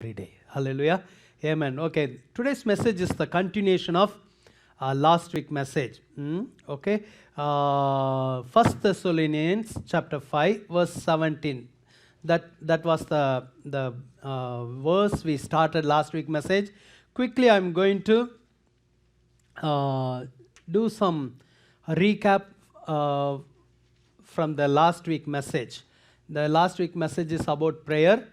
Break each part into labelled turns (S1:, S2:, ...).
S1: every day. Hallelujah. Amen. Okay. Today's message is the continuation of last week message. Okay. First Thessalonians chapter 5 verse 17. That was the verse we started last week message. Quickly, I'm going to do some recap from the last week message. The last week message is about prayer.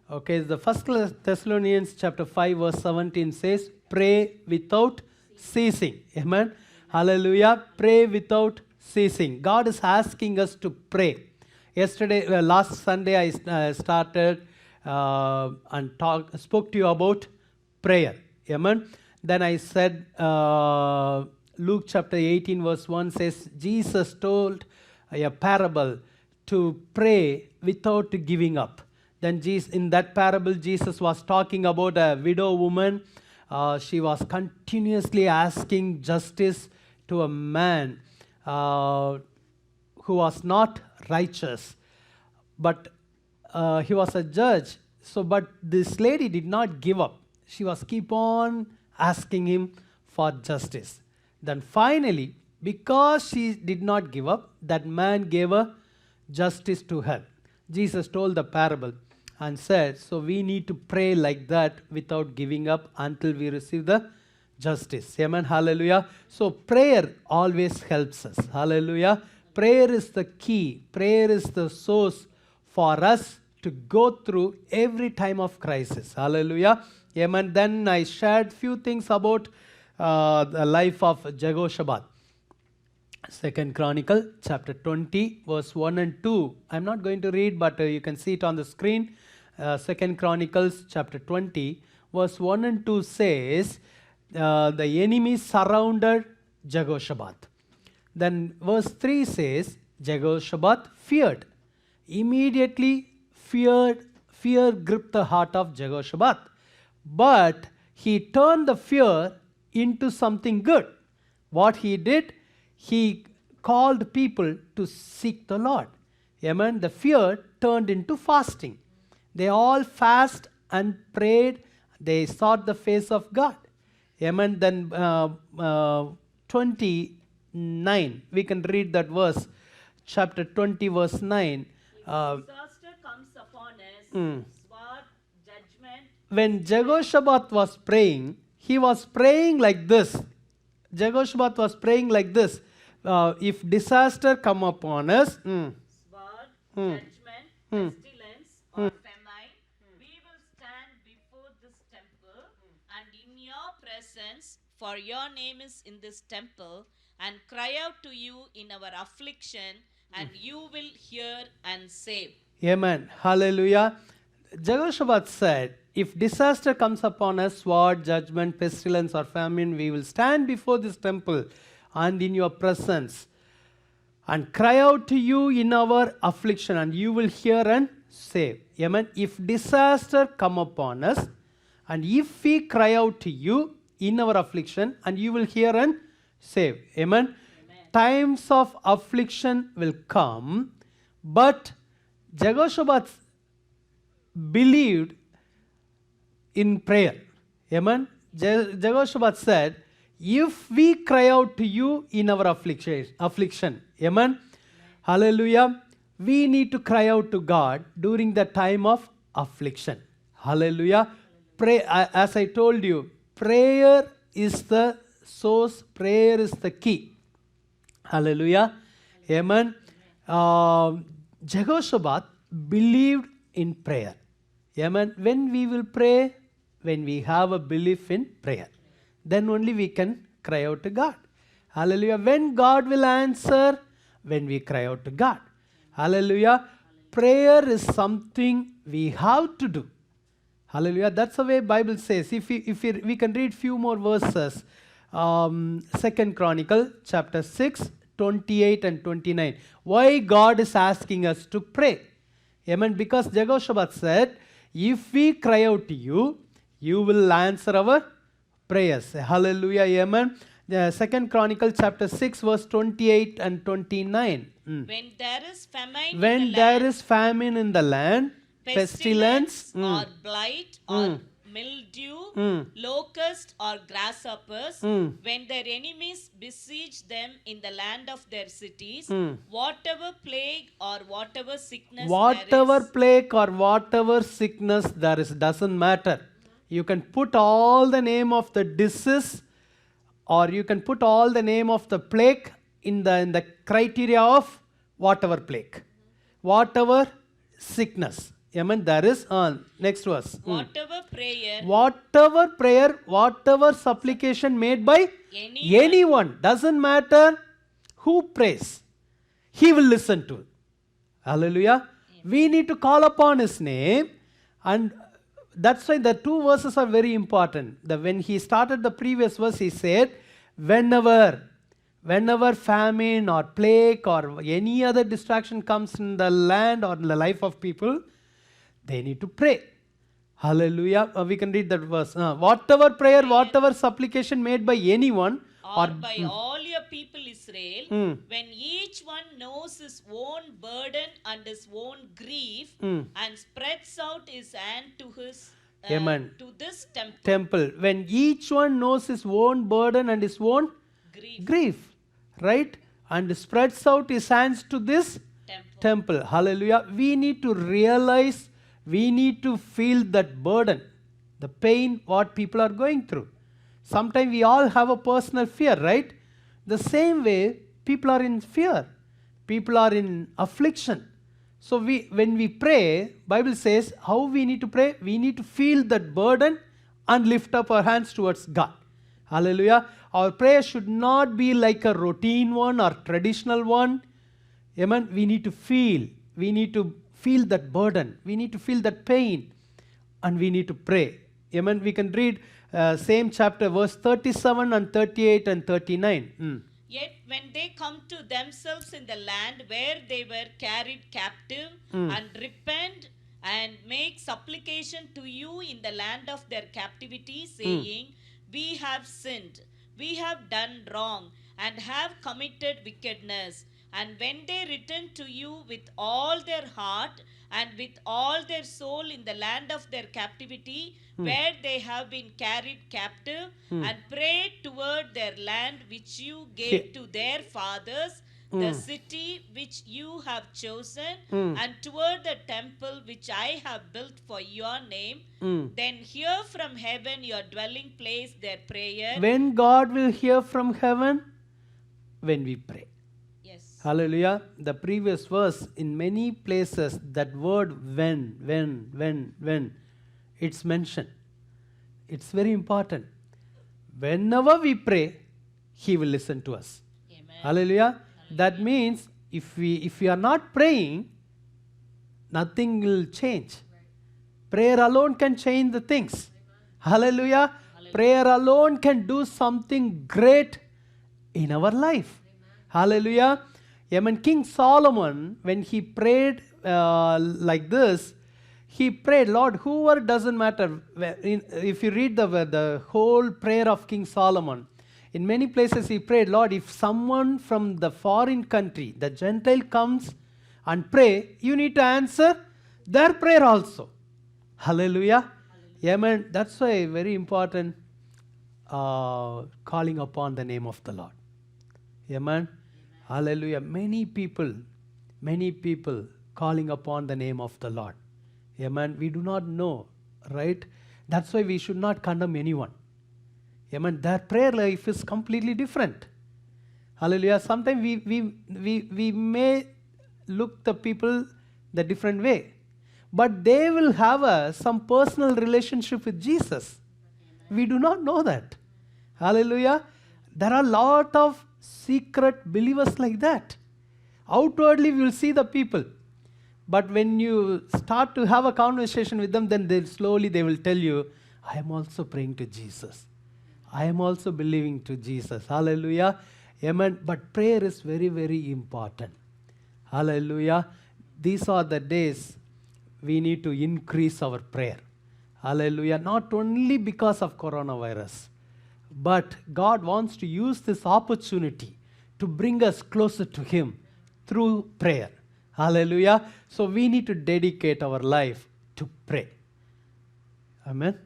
S1: Okay, the first Thessalonians chapter 5 verse 17 says, pray without ceasing. Amen. Hallelujah. Pray without ceasing. God is asking us to pray. Yesterday, last Sunday, I started and spoke to you about prayer. Amen. Then I said, Luke chapter 18 verse 1 says, Jesus told a parable to pray without giving up. Then in that parable, Jesus was talking about a widow woman. She was continuously asking justice to a man who was not righteous, but he was a judge. But this lady did not give up. She was keep on asking him for justice. Then finally, because she did not give up, that man gave her justice to her. Jesus told the parable and said, so we need to pray like that without giving up until we receive the justice. Amen. Hallelujah. So prayer always helps us. Hallelujah. Prayer is the key. Prayer is the source for us to go through every time of crisis. Hallelujah. Amen. Then I shared few things about the life of Jehoshaphat. Second Chronicle chapter 20 verse 1 and 2. I'm not going to read, but you can see it on the screen. Second Chronicles chapter 20 verse 1 and 2 says, the enemy surrounded Jehoshaphat. Then verse 3 says, Jehoshaphat feared. Immediately fear gripped the heart of Jehoshaphat. But he turned the fear into something good. What he did, he called people to seek the Lord. Amen. The fear turned into fasting. They all fast and prayed. They sought the face of God. Amen. Then 29, we can read that verse. Chapter 20 verse 9.
S2: If disaster comes upon us, sword, judgment.
S1: When Jehoshaphat was praying, he was praying like this. Jehoshaphat was praying like this. If disaster come upon us,
S2: Sword, judgment, pestilence, or famine, we will stand before this temple and in your presence, for your name is in this temple, and cry out to you in our affliction, and you will hear and save.
S1: Amen. Hallelujah. Jehoshaphat said, if disaster comes upon us, sword, judgment, pestilence, or famine, we will stand before this temple and in your presence and cry out to you in our affliction, and you will hear and save. Amen. If disaster come upon us, and if we cry out to you in our affliction, and you will hear and save. Amen. Times of affliction will come, but Jehoshaphat believed in prayer. Amen. Jehoshaphat said, if we cry out to you in our affliction. Amen. Hallelujah. We need to cry out to God during the time of affliction. Hallelujah. Pray, as I told you, prayer is the source, prayer is the key. Hallelujah. Amen. Jehoshaphat believed in prayer. Amen. When we will pray, when we have a belief in prayer, then only we can cry out to God. Hallelujah. When God will answer, when we cry out to God. Hallelujah. Prayer is something we have to do. Hallelujah. That's the way Bible says. If we can read few more verses. Second Chronicle chapter 6, 28 and 29. Why God is asking us to pray. Amen. Because Jehoshaphat said, if we cry out to you, you will answer our prayers. Hallelujah. Amen. Second Chronicle chapter 6 verse 28 and 29.
S2: When there is famine
S1: When
S2: in the
S1: there
S2: land,
S1: is famine in the land, pestilence,
S2: or blight or mildew, locust or grasshoppers, when their enemies besiege them in the land of their cities, whatever plague or whatever sickness
S1: whatever
S2: there is,
S1: plague or whatever sickness there is, doesn't matter. You can put all the name of the disease, or you can put all the name of the plague in the criteria of whatever plague, whatever sickness. Amen. There is next verse.
S2: whatever prayer
S1: Whatever prayer, whatever supplication made by anyone, doesn't matter who prays, he will listen to. Hallelujah. We need to call upon his name, and that's why the two verses are very important. When he started the previous verse, he said, whenever famine or plague or any other distraction comes in the land or in the life of people, they need to pray. Hallelujah. We can read that verse. Whatever prayer, whatever supplication made by anyone
S2: or by all your people Israel, when each one knows his own burden and his own grief, and spreads out his hand to his
S1: Amen.
S2: to this
S1: temple, when each one knows his own burden and his own grief, right, and spreads out his hands to this temple. Hallelujah. We need to realize, we need to feel that burden, the pain what people are going through. Sometimes we all have a personal fear, right? The same way, people are in fear. People are in affliction. So when we pray, Bible says how we need to pray. We need to feel that burden and lift up our hands towards God. Hallelujah. Our prayer should not be like a routine one or traditional one. Amen. We need to feel. We need to feel that burden. We need to feel that pain. And we need to pray. Amen. We can read same chapter, verse 37 and 38 and 39.
S2: Yet when they come to themselves in the land where they were carried captive, and repent and make supplication to you in the land of their captivity, saying, we have sinned, we have done wrong, and have committed wickedness. And when they return to you with all their heart and with all their soul in the land of their captivity, where they have been carried captive, and pray toward their land which you gave to their fathers, the city which you have chosen, and toward the temple which I have built for your name, then hear from heaven your dwelling place their prayer.
S1: When God will hear from heaven? When we pray.
S2: Yes.
S1: Hallelujah. The previous verse, in many places, that word when, it's mentioned. It's very important. Whenever we pray, he will listen to us.
S2: Amen.
S1: Hallelujah. That means if we are not praying, nothing will change. Prayer alone can change the things. Hallelujah. Prayer alone can do something great in our life. Hallelujah. Amen. King Solomon, when he prayed like this, he prayed, Lord, whoever, doesn't matter. If you read the whole prayer of King Solomon, in many places he prayed, Lord, if someone from the foreign country, the Gentile, comes and pray, you need to answer their prayer also. Hallelujah. Amen. That's why very important calling upon the name of the Lord. Amen. Hallelujah. Many people calling upon the name of the Lord. Amen. We do not know, right? That's why we should not condemn anyone. Amen. Their prayer life is completely different. Hallelujah. Sometimes we may look the people the different way, but they will have some personal relationship with Jesus. We do not know that. Hallelujah. There are a lot of secret believers like that. Outwardly we will see the people, but when you start to have a conversation with them, then they will tell you, I am also praying to Jesus. I am also believing to Jesus. Hallelujah. Amen. But prayer is very, very important. Hallelujah. These are the days we need to increase our prayer. Hallelujah. Not only because of coronavirus, but God wants to use this opportunity to bring us closer to Him through prayer. Hallelujah. So we need to dedicate our life to pray. Amen.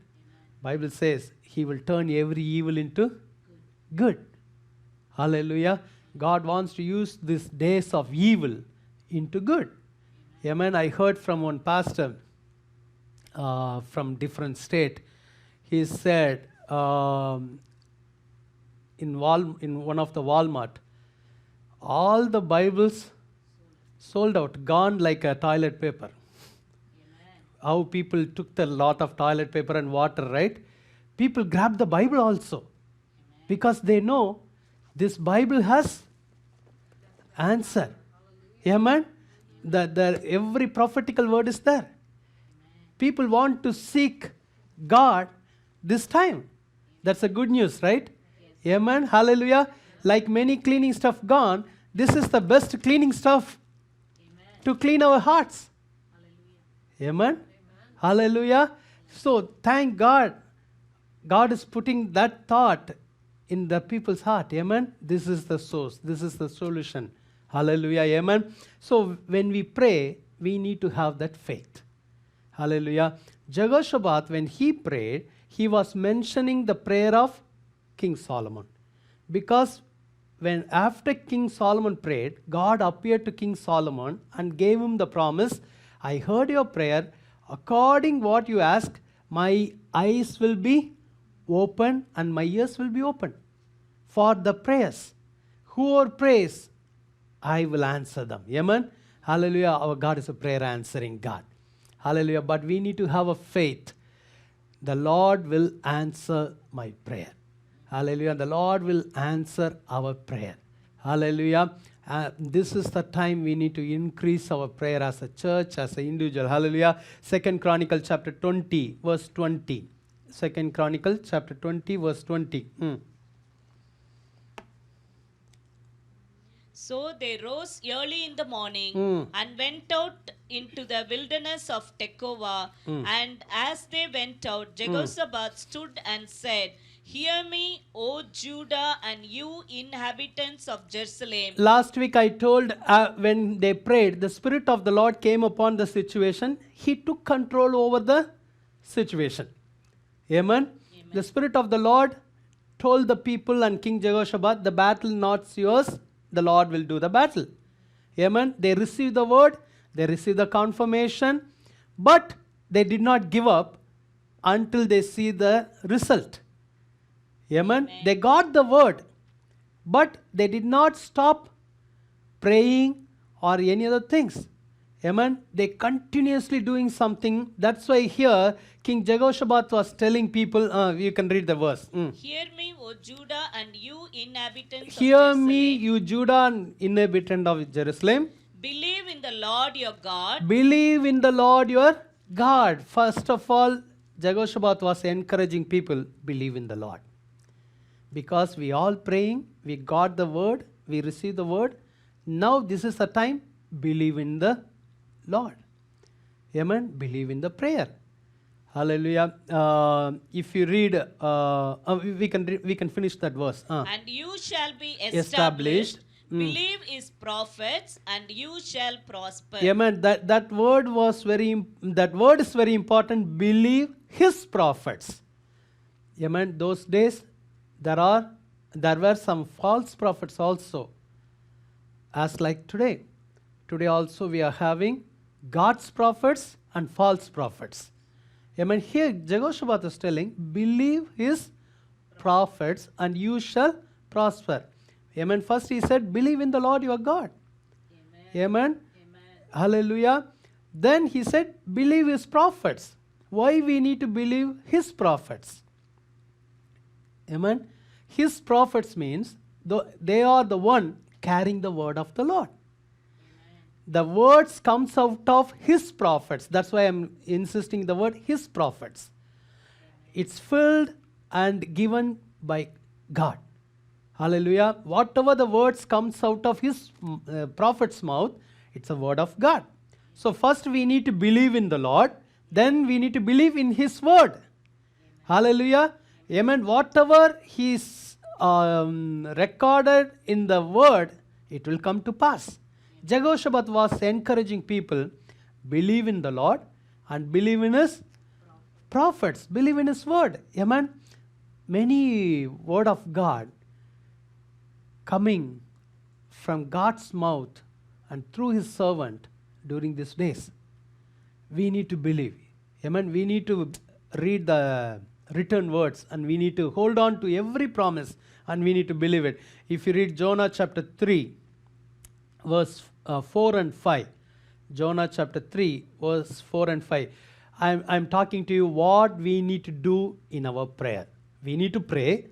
S1: Bible says he will turn every evil into good. Hallelujah. God wants to use these days of evil into good. Amen. I heard from one pastor from different state. He said in one of the Walmart, all the Bibles sold out, gone like a toilet paper. How people took the lot of toilet paper and water, right? People grabbed the Bible also because they know this Bible has answer. Amen. Every prophetical word is there. People want to seek God this time. That's a good news, right? Amen. Hallelujah. Like many cleaning stuff gone, this is the best cleaning stuff to clean our hearts. Amen. Hallelujah. So thank God. God is putting that thought in the people's heart. Amen. This is the source. This is the solution. Hallelujah. Amen. So when we pray, we need to have that faith. Hallelujah. Jehoshaphat, when he prayed, he was mentioning the prayer of King Solomon. Because when after King Solomon prayed, God appeared to King Solomon and gave him the promise, I heard your prayer. According what you ask, my eyes will be open and my ears will be open for the prayers. Whoever prays, I will answer them. Amen. Hallelujah. Our God is a prayer answering God. Hallelujah. But we need to have a faith. The Lord will answer my prayer. Hallelujah. The Lord will answer our prayer. Hallelujah. This is the time we need to increase our prayer as a church, as an individual. Hallelujah. 2 Chronicle chapter 20, verse 20. 2 Chronicle chapter 20, verse 20.
S2: So they rose early in the morning and went out into the wilderness of Tekoa. And as they went out, Jehoshaphat stood and said, Hear me, O Judah, and you inhabitants of Jerusalem.
S1: Last week I told when they prayed, the Spirit of the Lord came upon the situation. He took control over the situation. Amen. The Spirit of the Lord told the people and King Jehoshaphat, the battle not yours, the Lord will do the battle. Amen. They received the word, they received the confirmation, but they did not give up until they see the result. Amen. They got the word, but they did not stop praying or any other things. Amen. They continuously doing something. That's why here King Jehoshaphat was telling people, you can read the verse.
S2: Hear me, O Judah, and you inhabitants of
S1: Hear
S2: Jerusalem.
S1: me, you Judah and inhabitant of Jerusalem.
S2: Believe in the Lord your God.
S1: Believe in the Lord your God. First of all, Jehoshaphat was encouraging people, believe in the Lord. Because we all praying, we got the word, we received the word. Now this is the time, believe in the Lord. Amen. Believe in the prayer. Hallelujah. If you read, we can finish that verse.
S2: And you shall be
S1: Established.
S2: established. Believe his prophets, and you shall prosper.
S1: Amen. That word is very important. Believe his prophets. Amen. Those days there were some false prophets also. As like today. Today also we are having God's prophets and false prophets. Amen. Here Jehoshaphat is telling, believe his prophets and you shall prosper. Amen. First he said, believe in the Lord your God. Amen. Hallelujah. Then he said, believe his prophets. Why we need to believe his prophets? Amen. His prophets means they are the one carrying the word of the Lord. The words comes out of his prophets. That's why I'm insisting the word his prophets. It's filled and given by God. Hallelujah. Whatever the words comes out of his prophet's mouth, it's a word of God. So first we need to believe in the Lord. Then we need to believe in his word. Hallelujah. Amen. Whatever he's recorded in the word, it will come to pass. Jehoshaphat was encouraging people, believe in the Lord and believe in his prophets, believe in his word. Amen. Many word of God coming from God's mouth and through his servant during these days. We need to believe. Amen. We need to read the written words and we need to hold on to every promise and we need to believe it. If you read Jonah chapter 3, verse 4 and 5. Jonah chapter 3, verse 4 and 5. I'm talking to you what we need to do in our prayer. We need to pray.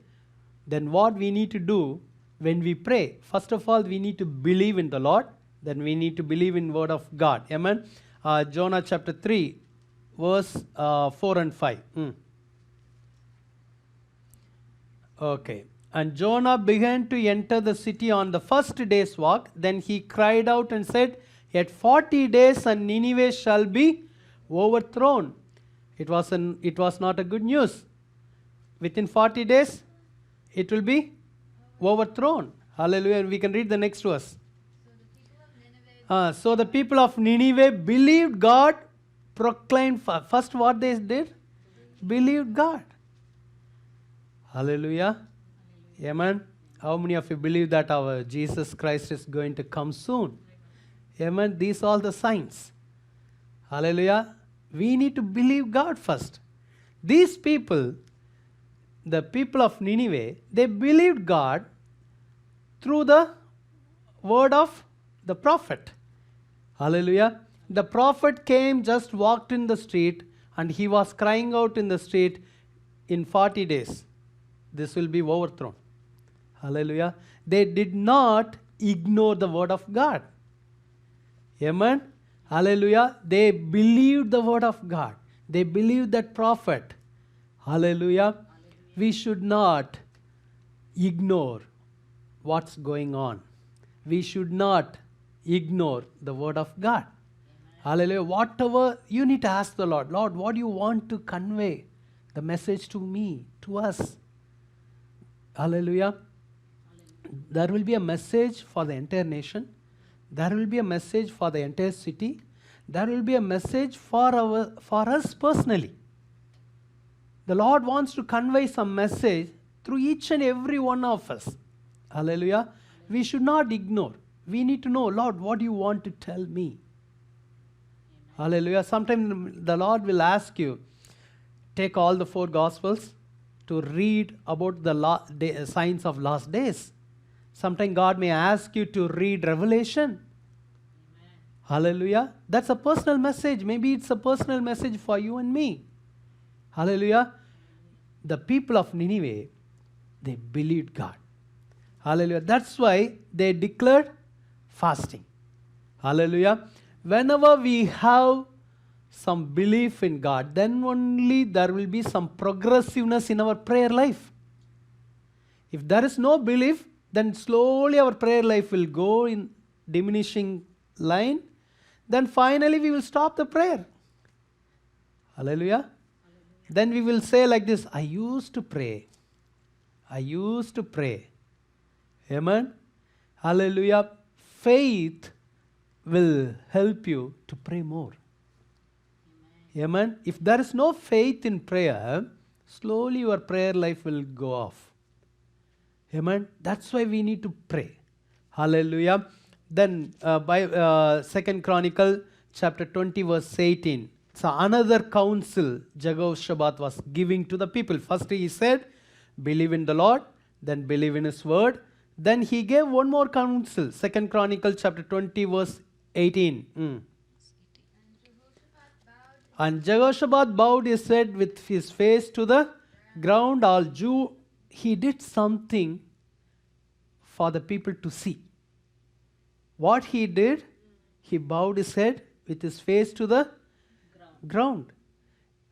S1: Then what we need to do when we pray? First of all, we need to believe in the Lord. Then we need to believe in word of God. Amen. Jonah chapter 3, verse 4 and 5. Okay. And Jonah began to enter the city on the first day's walk. Then he cried out and said, yet 40 days and Nineveh shall be overthrown. It was not a good news. Within 40 days, it will be overthrown. Hallelujah. We can read the next verse. So the people of Nineveh believed God, proclaimed. First what they did? Believed God. Hallelujah. Amen. How many of you believe that our Jesus Christ is going to come soon? Amen. These are all the signs. Hallelujah. We need to believe God first. These people, the people of Nineveh, they believed God through the word of the prophet. Hallelujah. The prophet came, just walked in the street, and he was crying out in the street, in 40 days, this will be overthrown. Hallelujah. They did not ignore the word of God. Amen. Hallelujah. They believed the word of God. They believed that prophet. Hallelujah. We should not ignore what's going on. We should not ignore the word of God. Hallelujah. Whatever you need to ask the Lord, Lord, what do you want to convey the message to me, to us? Hallelujah. There will be a message for the entire nation. There will be a message for the entire city. There will be a message for us personally. The Lord wants to convey some message through each and every one of us. Hallelujah. We should not ignore. We need to know, Lord, what do you want to tell me? Hallelujah. Sometimes the Lord will ask you, take all the 4 Gospels to read about the signs of last days. Sometimes God may ask you to read Revelation. Amen. Hallelujah. That's a personal message. Maybe it's a personal message for you and me. Hallelujah. The people of Nineveh, they believed God. Hallelujah. That's why they declared fasting. Hallelujah. Whenever we have some belief in God, then only there will be some progressiveness in our prayer life. If there is no belief, then slowly our prayer life will go in diminishing line. Then finally we will stop the prayer. Hallelujah. Then we will say like this, I used to pray. I used to pray. Amen. Hallelujah. Faith will help you to pray more. Amen. If there is no faith in prayer, slowly your prayer life will go off. Amen. That's why we need to pray. Hallelujah. Then by 2 Chronicle chapter 20 verse 18. So another counsel Jehoshaphat was giving to the people. First he said, believe in the Lord, then believe in his word. Then he gave one more counsel. 2 Chronicle chapter 20 verse 18. And Jehoshaphat bowed his head with his face to the ground. All Jew, he did something for the people to see. What he did, he bowed his head with his face to the ground.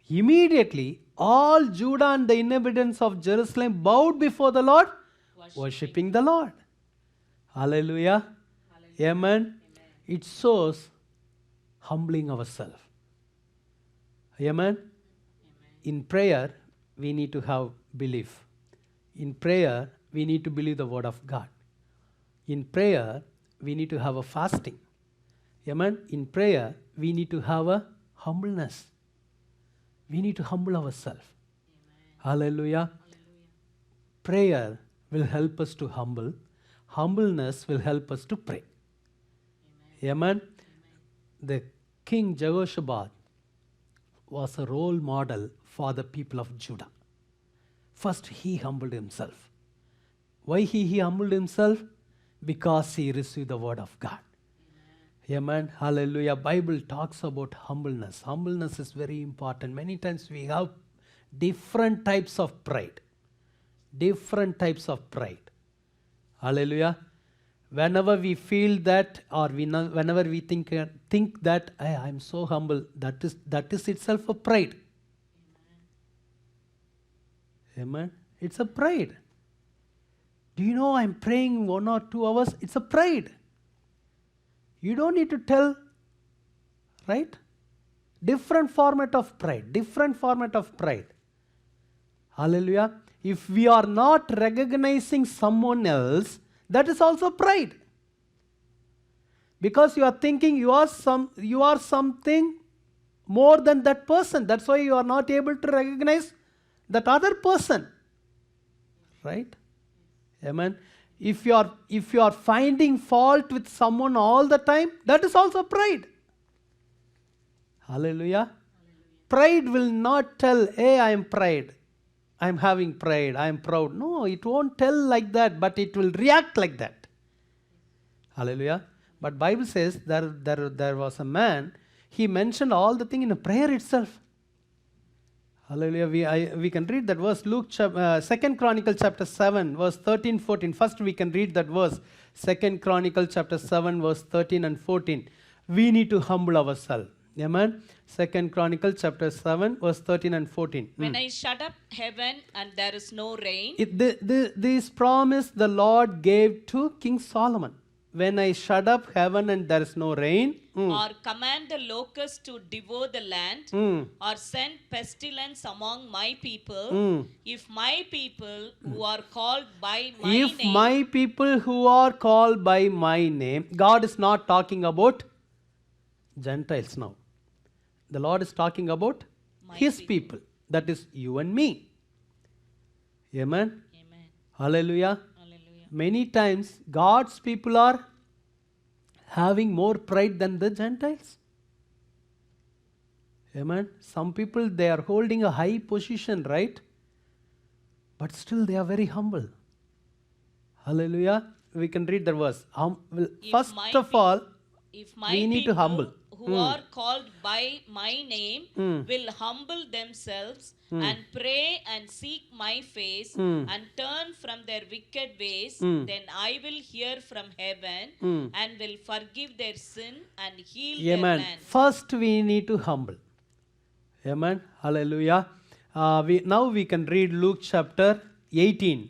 S1: Immediately, all Judah and the inhabitants of Jerusalem bowed before the Lord, worshipping the Lord. Hallelujah. Hallelujah. Amen. It shows humbling ourselves. Amen. In prayer, we need to have belief. In prayer, we need to believe the word of God. In prayer, we need to have a fasting. Amen. In prayer, we need to have a humbleness. We need to humble ourselves. Hallelujah. Prayer will help us to humble. Humbleness will help us to pray. Amen. The King Jehoshaphat was a role model for the people of Judah. First, he humbled himself. Why he humbled himself? Because he received the word of God. Amen. Hallelujah. Bible talks about humbleness. Humbleness is very important. Many times we have different types of pride. Different types of pride. Hallelujah. Whenever we feel that, or whenever we think that I am so humble, that is itself a pride. Amen. It's a pride. Do you know I'm praying 1 or 2 hours? It's a pride. You don't need to tell, right? Different format of pride. Different format of pride. Hallelujah. If we are not recognizing someone else, that is also pride. Because you are thinking you are something more than that person. That's why you are not able to recognize that other person. Right? Amen. If you are finding fault with someone all the time, that is also pride. Hallelujah. Pride will not tell, hey, I am pride. I am having pride. I am proud. No, it won't tell like that, but it will react like that. Hallelujah. But Bible says there was a man, he mentioned all the thing in a prayer itself. Hallelujah. We can read that verse, 2 Chronicles chapter 7, verse 13, 14. First we can read that verse, 2 Chronicles chapter 7, verse 13 and 14. We need to humble ourselves. Amen. 2 Chronicles chapter 7, verse 13 and 14.
S2: When I shut up heaven and there is no rain.
S1: This promise the Lord gave to King Solomon. When I shut up heaven and there is no rain.
S2: Or command the locusts to devour the land. Or send pestilence among my people. If my people who are called by my name.
S1: If my people who are called by my name. God is not talking about Gentiles now. The Lord is talking about His people. That is you and me. Amen.
S2: Amen.
S1: Hallelujah.
S2: Hallelujah.
S1: Many times God's people are having more pride than the Gentiles. Amen. Some people, they are holding a high position, right? But still they are very humble. Hallelujah. We can read the verse. First of all,
S2: if my
S1: we need to
S2: people
S1: humble.
S2: Who are called by my name will humble themselves and pray and seek my face and turn from their wicked ways, then I will hear from heaven and will forgive their sin and heal their land.
S1: First we need to humble. Amen. Hallelujah. Now we can read Luke chapter 18,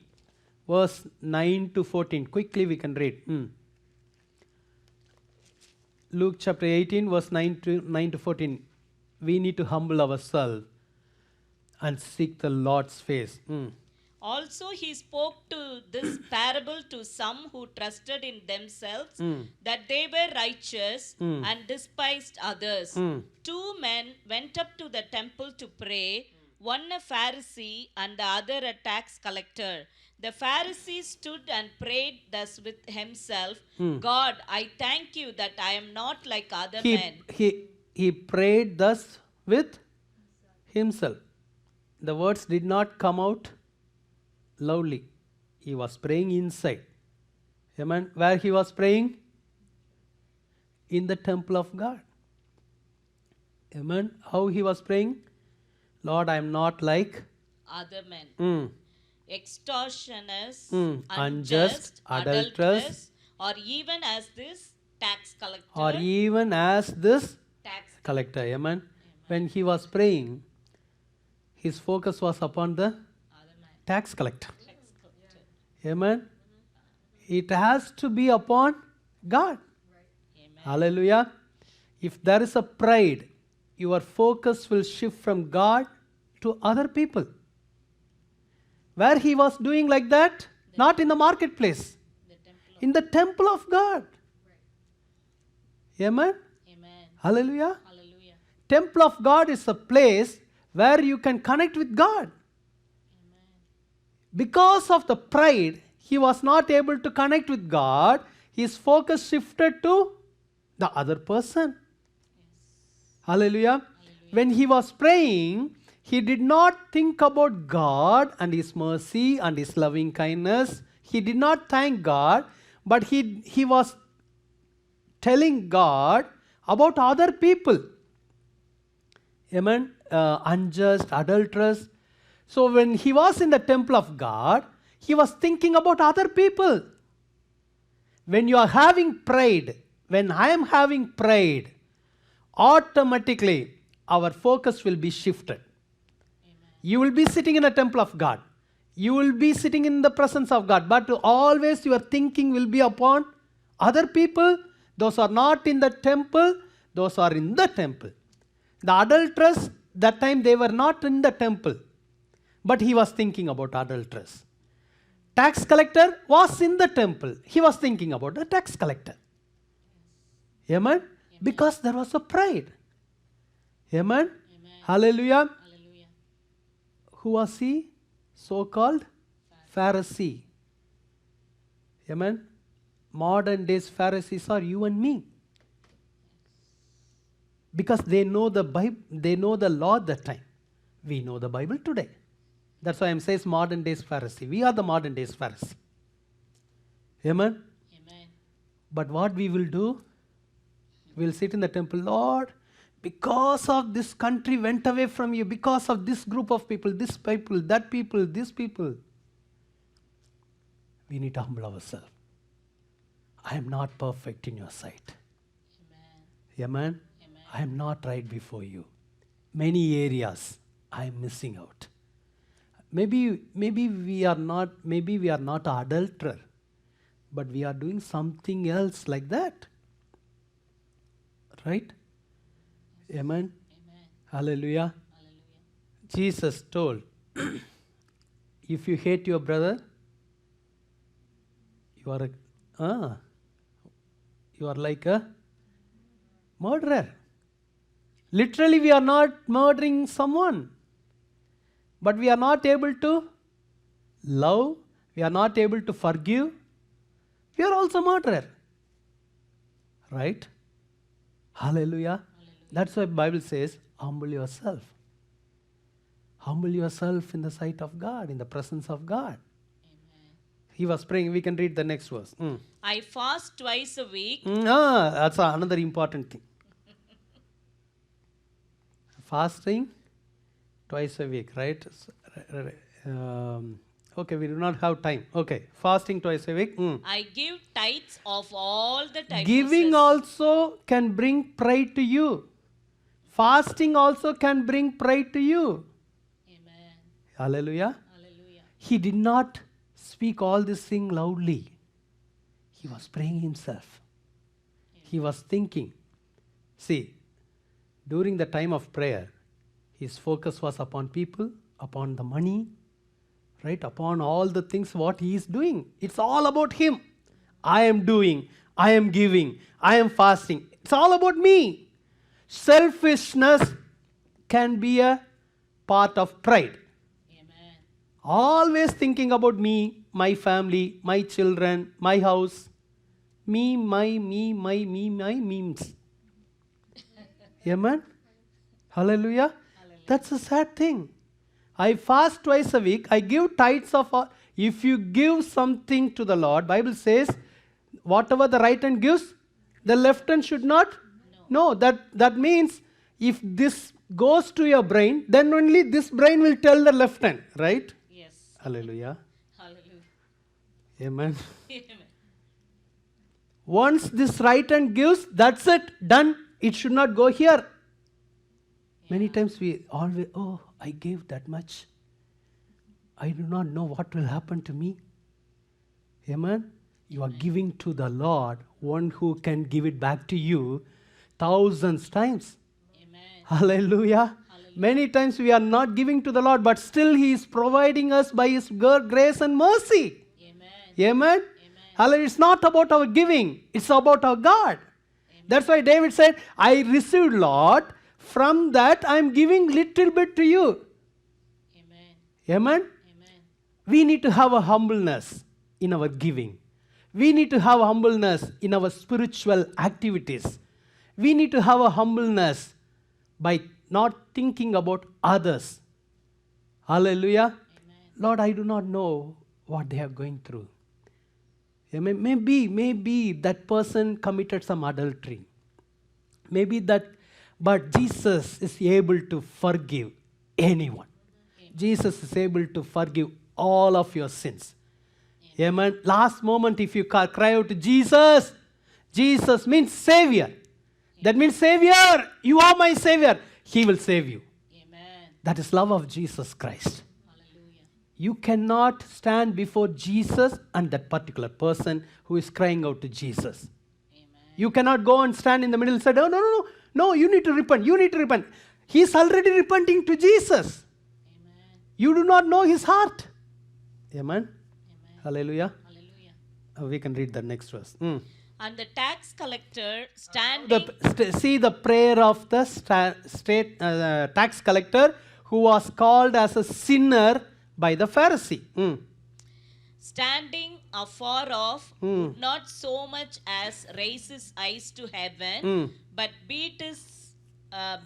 S1: verse 9 to 14. Quickly we can read. Luke chapter 18, verse 9 to 14. We need to humble ourselves and seek the Lord's face.
S2: Also he spoke to this parable to some who trusted in themselves that they were righteous and despised others. 2 men went up to the temple to pray, one a Pharisee and the other a tax collector. The Pharisee stood and prayed thus with himself, God, I thank you that I am not like other men.
S1: He prayed thus with himself. The words did not come out loudly. He was praying inside. Amen. Where he was praying? In the temple of God. Amen. How he was praying? Lord, I am not like
S2: other men. Extortioners,
S1: unjust, adulterous,
S2: or even as this tax collector.
S1: Or even as this
S2: tax
S1: collector. Amen. When he was praying, his focus was upon the tax collector. Amen. It has to be upon God.
S2: Amen.
S1: Hallelujah. If there is a pride, your focus will shift from God to other people. Where he was doing like that? Not in the marketplace. In the temple of God. Amen.
S2: Amen.
S1: Hallelujah.
S2: Hallelujah.
S1: Temple of God is a place where you can connect with God. Because of the pride, he was not able to connect with God. His focus shifted to the other person. Hallelujah. When he was praying, he did not think about God and his mercy and his loving kindness. He did not thank God, but he was telling God about other people. Amen. Unjust, adulterous. So when he was in the temple of God, he was thinking about other people. When you are having pride, when I am having pride, automatically our focus will be shifted. You will be sitting in a temple of God. You will be sitting in the presence of God. But always your thinking will be upon other people. Those are not in the temple. Those are in the temple. The adulteress, that time they were not in the temple. But he was thinking about adulteress. Tax collector was in the temple. He was thinking about the tax collector. Amen? Because there was a pride. Amen? Hallelujah. Who was he? So-called Pharisee. Amen? Modern days Pharisees are you and me. Because they know the Bible, they know the law that time. We know the Bible today. That's why I'm saying modern days Pharisee. We are the modern days Pharisee. Amen? But what we will do? We'll sit in the temple, Lord, because of this country went away from you, because of this group of people, this people, that people, this people. We need to humble ourselves. I am not perfect in your sight. Amen? I am not right before you. Many areas I am missing out. Maybe we are not an adulterer, but we are doing something else like that. Right? Amen? Hallelujah. Jesus told, if you hate your brother, you are like a murderer. Literally, we are not murdering someone, but we are not able to love, we are not able to forgive. We are also murderer. Right? Hallelujah. That's why the Bible says, humble yourself. Humble yourself in the sight of God, in the presence of God. He was praying. We can read the next verse.
S2: I fast twice a week.
S1: That's another important thing. Fasting twice a week, right? Okay, we do not have time. Okay, fasting twice a week.
S2: I give tithes of all that I
S1: Giving
S2: possess.
S1: also can bring pride to you. Fasting also can bring pride to you.
S2: Amen.
S1: Hallelujah.
S2: Hallelujah.
S1: He did not speak all this thing loudly. He was praying himself. He was thinking. See, during the time of prayer, his focus was upon people, upon the money, right? Upon all the things what he is doing. It's all about him. I am doing, I am giving, I am fasting. It's all about me. Selfishness can be a part of pride.
S2: Amen.
S1: Always thinking about me, my family, my children, my house. Me, my memes. Amen? Hallelujah? That's a sad thing. I fast twice a week. I give tithes of all. If you give something to the Lord, Bible says, whatever the right hand gives, the left hand should not. No, that means if this goes to your brain, then only this brain will tell the left hand, right?
S2: Yes.
S1: Hallelujah.
S2: Hallelujah.
S1: Amen.
S2: Amen.
S1: Once this right hand gives, that's it, done. It should not go here. Many times we always, I gave that much. I do not know what will happen to me. Amen? You are giving to the Lord, one who can give it back to you thousands times.
S2: Amen.
S1: Hallelujah. Many times we are not giving to the Lord, but still He is providing us by His grace and mercy.
S2: Amen.
S1: Amen? Hallelujah. It's not about our giving, it's about our God. That's why David said, I received, Lord, From that, I am giving little bit to you.
S2: Amen.
S1: Amen?
S2: Amen.
S1: We need to have a humbleness in our giving. We need to have humbleness in our spiritual activities. We need to have a humbleness by not thinking about others. Hallelujah. Lord, I do not know what they are going through. Maybe that person committed some adultery. Maybe that, but Jesus is able to forgive anyone. Jesus is able to forgive all of your sins. Amen. Last moment, if you cry out to Jesus, Jesus means Savior. That means Savior, you are my Savior. He will save you.
S2: Amen.
S1: That is love of Jesus Christ.
S2: Hallelujah.
S1: You cannot stand before Jesus and that particular person who is crying out to Jesus.
S2: Amen.
S1: You cannot go and stand in the middle and say, no, you need to repent, you need to repent. He is already repenting to Jesus.
S2: Amen.
S1: You do not know his heart. Amen.
S2: Amen.
S1: Hallelujah.
S2: Hallelujah.
S1: We can read the next verse.
S2: And the tax collector standing.
S1: See the prayer of the tax collector who was called as a sinner by the Pharisee.
S2: Standing afar off, would not so much as raise his eyes to heaven, but beat his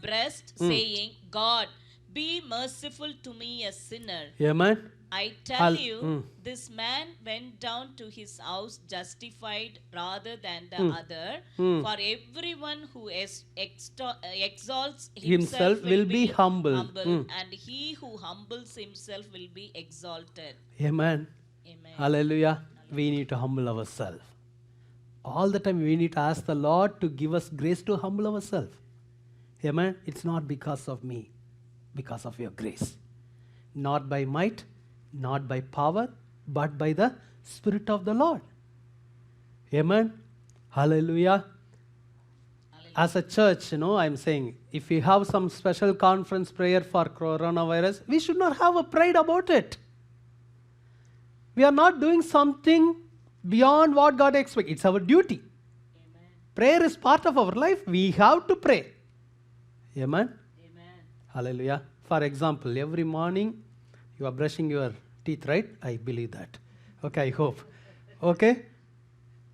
S2: breast, saying, God, be merciful to me, a sinner.
S1: Amen.
S2: I tell you, this man went down to his house justified rather than the other. For everyone who exalts himself will be
S1: humble.
S2: and he who humbles himself will be exalted.
S1: Amen.
S2: Amen.
S1: Hallelujah. We need to humble ourselves. All the time we need to ask the Lord to give us grace to humble ourselves. Amen. It's not because of me, because of your grace. Not by might, not by power, but by the Spirit of the Lord. Amen. Hallelujah. As a church, I'm saying, if we have some special conference prayer for coronavirus, we should not have a pride about it. We are not doing something beyond what God expects. It's our duty.
S2: Amen.
S1: Prayer is part of our life. We have to pray. Amen.
S2: Amen.
S1: Hallelujah. For example, every morning you are brushing your teeth, right? I believe that. Okay, I hope. Okay?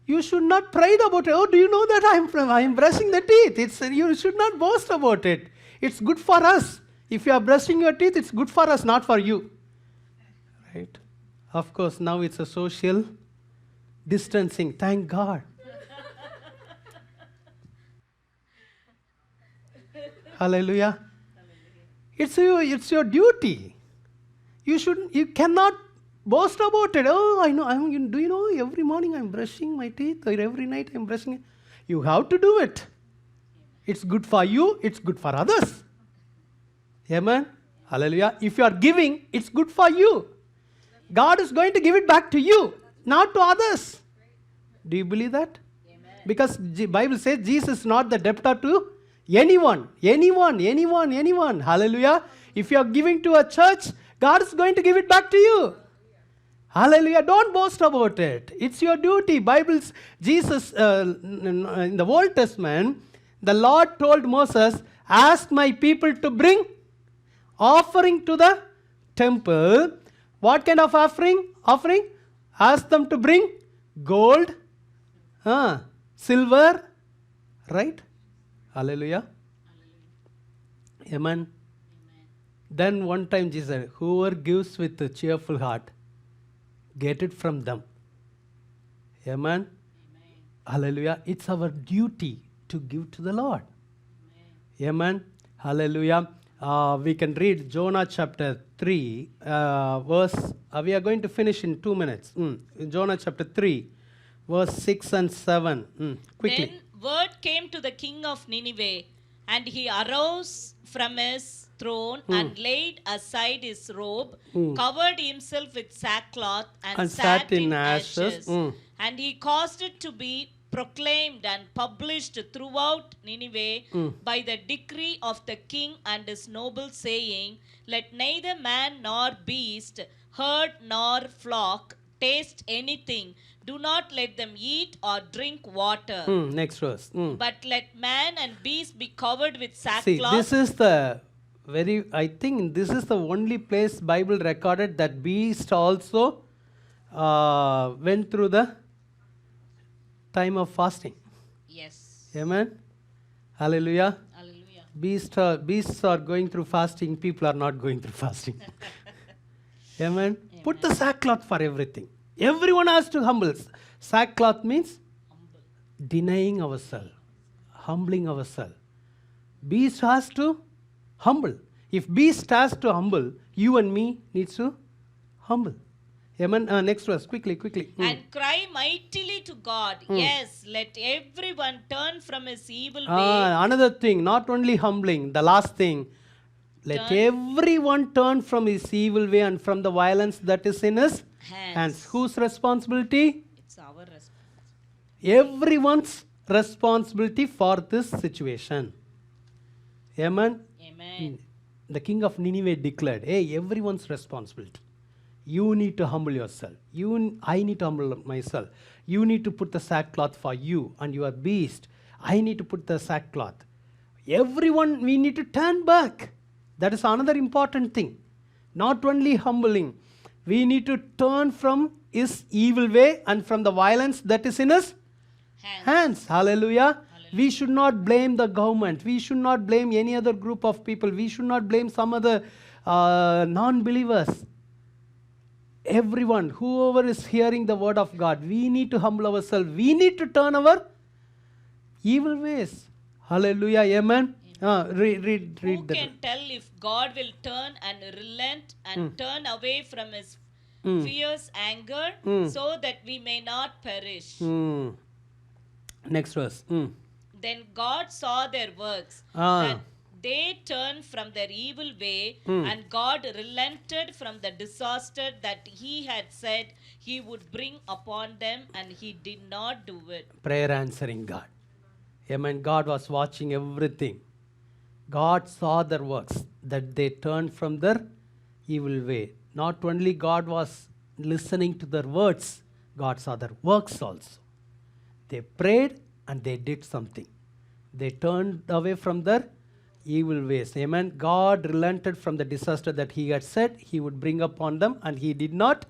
S1: You should not pride about it. Oh, do you know that I am brushing the teeth? You should not boast about it. It's good for us. If you are brushing your teeth, it's good for us, not for you. Right? Of course, now it's a social distancing. Thank God. Hallelujah. It's your duty. You cannot boast about it. Oh, I know. Do you know every morning I'm brushing my teeth, or every night I'm brushing it? You have to do it. It's good for you. It's good for others. Amen. Hallelujah. If you are giving, it's good for you. God is going to give it back to you, not to others. Do you believe that?
S2: Amen.
S1: Because the Bible says Jesus is not the debtor to anyone. Hallelujah. If you are giving to a church, God is going to give it back to you. Hallelujah. Don't boast about it. It's your duty. Jesus, in the Old Testament, the Lord told Moses, ask my people to bring offering to the temple. What kind of offering? Ask them to bring gold, silver, right? Hallelujah. Amen. Then one time Jesus said, whoever gives with a cheerful heart, get it from them. Amen. Hallelujah. It's our duty to give to the Lord. Amen. Hallelujah. We can read Jonah chapter 3, verse, we are going to finish in 2 minutes. Jonah chapter 3, verse 6 and 7. Quickly.
S2: Then word came to the king of Nineveh, and he arose from his throne and laid aside his robe, covered himself with sackcloth, and sat in ashes. And he caused it to be proclaimed and published throughout Nineveh by the decree of the king and his nobles, saying, let neither man nor beast, herd nor flock, taste anything, do not let them eat or drink water.
S1: Next verse.
S2: But let man and beast be covered with
S1: See,
S2: sackcloth.
S1: this is the I think this is the only place Bible recorded that beast also went through the time of fasting.
S2: Yes.
S1: Amen. Hallelujah.
S2: Hallelujah.
S1: Beasts are going through fasting. People are not going through fasting. Amen. Put the sackcloth for everything. Everyone has to humble. Sackcloth means
S2: Humble.
S1: denying ourselves, humbling ourselves. Beast has to humble. If beast has to humble, you and me needs to humble. Amen. Next verse, quickly.
S2: And cry mightily to God. Yes, let everyone turn from his evil way.
S1: Another thing, not only humbling, the last thing, let everyone turn from his evil way and from the violence that is in his hands. Whose responsibility?
S2: It's our responsibility.
S1: Everyone's responsibility for this situation. Amen.
S2: Amen.
S1: The king of Nineveh declared, hey, everyone's responsibility. You need to humble yourself. I need to humble myself. You need to put the sackcloth for you and your beast. I need to put the sackcloth. Everyone, we need to turn back. That is another important thing. Not only humbling, we need to turn from his evil way and from the violence that is in his hands. Hallelujah. We should not blame the government. We should not blame any other group of people. We should not blame some other non-believers. Everyone, whoever is hearing the word of God, we need to humble ourselves. We need to turn our evil ways. Hallelujah. Amen. Read
S2: Who
S1: that.
S2: can tell if God will turn and relent and turn away from his fierce anger so that we may not perish?
S1: Next verse.
S2: Then God saw their works, that they turned from their evil way, and God relented from the disaster that he had said he would bring upon them, and he did not do it.
S1: Prayer answering God. Amen. God was watching everything. God saw their works, that they turned from their evil way. Not only God was listening to their words, God saw their works also. They prayed and they did something. They turned away from their evil ways. Amen. God relented from the disaster that he had said he would bring upon them, and he did not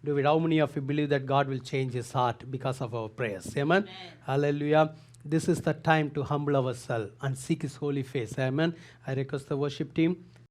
S1: do it. How many of you believe that God will change his heart because of our prayers? Amen. Hallelujah. This is the time to humble ourselves and seek his holy face. Amen. I request the worship team